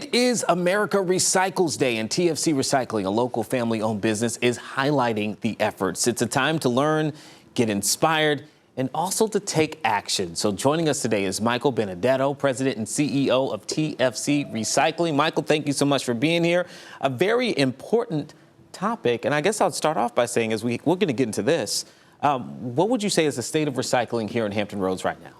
It is America Recycles Day, and TFC Recycling, a local family-owned business, is highlighting the efforts. It's a time to learn, get inspired, and also to take action. So joining us today is Michael Benedetto, President and CEO of TFC Recycling. Michael, thank you so much for being here. A very important topic, and I guess I'll start off by saying, as we're going to get into this, what would you say is the state of recycling here in Hampton Roads right now?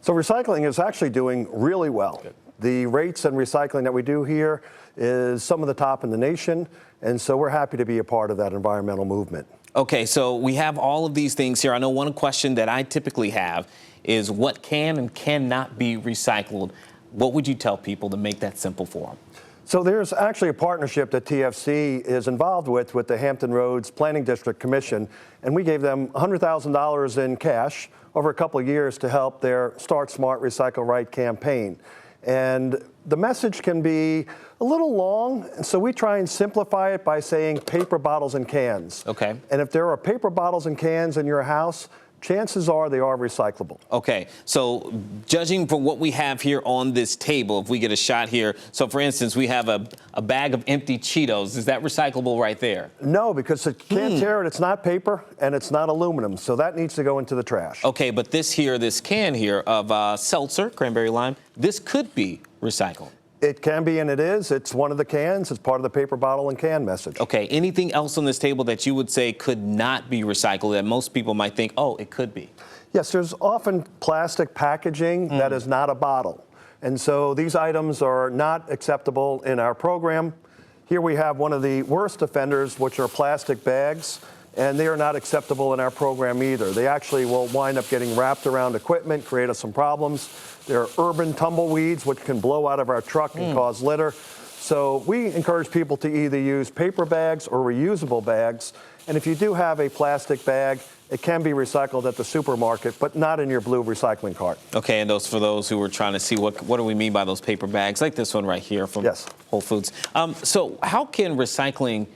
So recycling is actually doing really well. Good. The rates and recycling that we do here is some of the top in the nation, and so we're happy to be a part of that environmental movement. Okay, so we have all of these things here. I know one question that I typically have is what can and cannot be recycled. What would you tell people to make that simple for them? So there's actually a partnership that TFC is involved with the Hampton Roads Planning District Commission, and we gave them $100,000 in cash over a couple of years to help their Start Smart, Recycle Right campaign. And the message can be a little long, and so we try and simplify it by saying paper bottles and cans. Okay. And if there are paper bottles and cans in your house, chances are they are recyclable. Okay, so judging from what we have here on this table, if we get a shot here, so for instance, we have a bag of empty Cheetos. Is that recyclable right there? No, because it can't tear it. It's not paper and it's not aluminum, so that needs to go into the trash. Okay, but this can here of seltzer, cranberry lime, this could be recycled. It can be, and it is. It's one of the cans. It's part of the paper bottle and can message. Okay, anything else on this table that you would say could not be recycled that most people might think, oh, it could be? Yes, there's often plastic packaging that is not a bottle. And so these items are not acceptable in our program. Here we have one of the worst offenders, which are plastic bags, and they are not acceptable in our program either. They actually will wind up getting wrapped around equipment, create us some problems. There are urban tumbleweeds, which can blow out of our truck and cause litter. So we encourage people to either use paper bags or reusable bags. And if you do have a plastic bag, it can be recycled at the supermarket, but not in your blue recycling cart. Okay, and for those who were trying to see what do we mean by those paper bags, like this one right here from Whole Foods. So how can recycling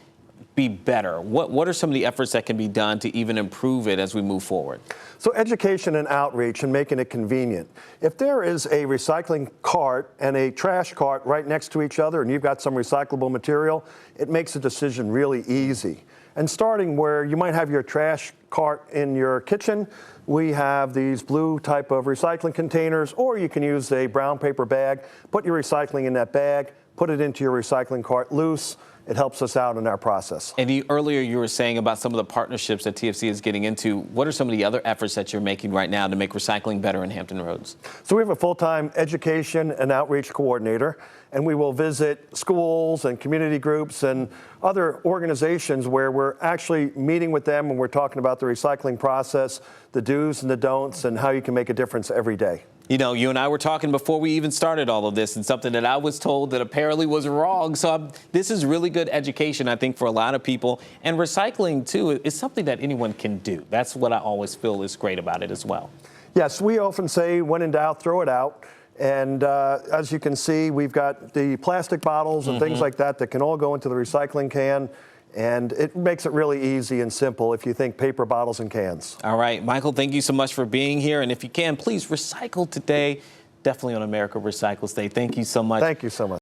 be better? What are some of the efforts that can be done to even improve it as we move forward? So education and outreach and making it convenient. If there is a recycling cart and a trash cart right next to each other and you've got some recyclable material, it makes the decision really easy. And starting where you might have your trash cart in your kitchen, we have these blue type of recycling containers, or you can use a brown paper bag, put your recycling in that bag, put it into your recycling cart loose. It helps us out in our process. And earlier you were saying about some of the partnerships that TFC is getting into. What are some of the other efforts that you're making right now to make recycling better in Hampton Roads? So we have a full-time education and outreach coordinator, and we will visit schools and community groups and other organizations where we're actually meeting with them and we're talking about the recycling process, the do's and the don'ts, and how you can make a difference every day. You know, you and I were talking before we even started all of this, and something that I was told that apparently was wrong. So this is really good education, I think, for a lot of people. And recycling, too, is something that anyone can do. That's what I always feel is great about it as well. Yes, we often say, when in doubt, throw it out. And as you can see, we've got the plastic bottles and things like that can all go into the recycling can. And it makes it really easy and simple if you think paper bottles and cans. All right, Michael, thank you so much for being here. And if you can, please recycle today. Definitely on America Recycles Day. Thank you so much. Thank you so much.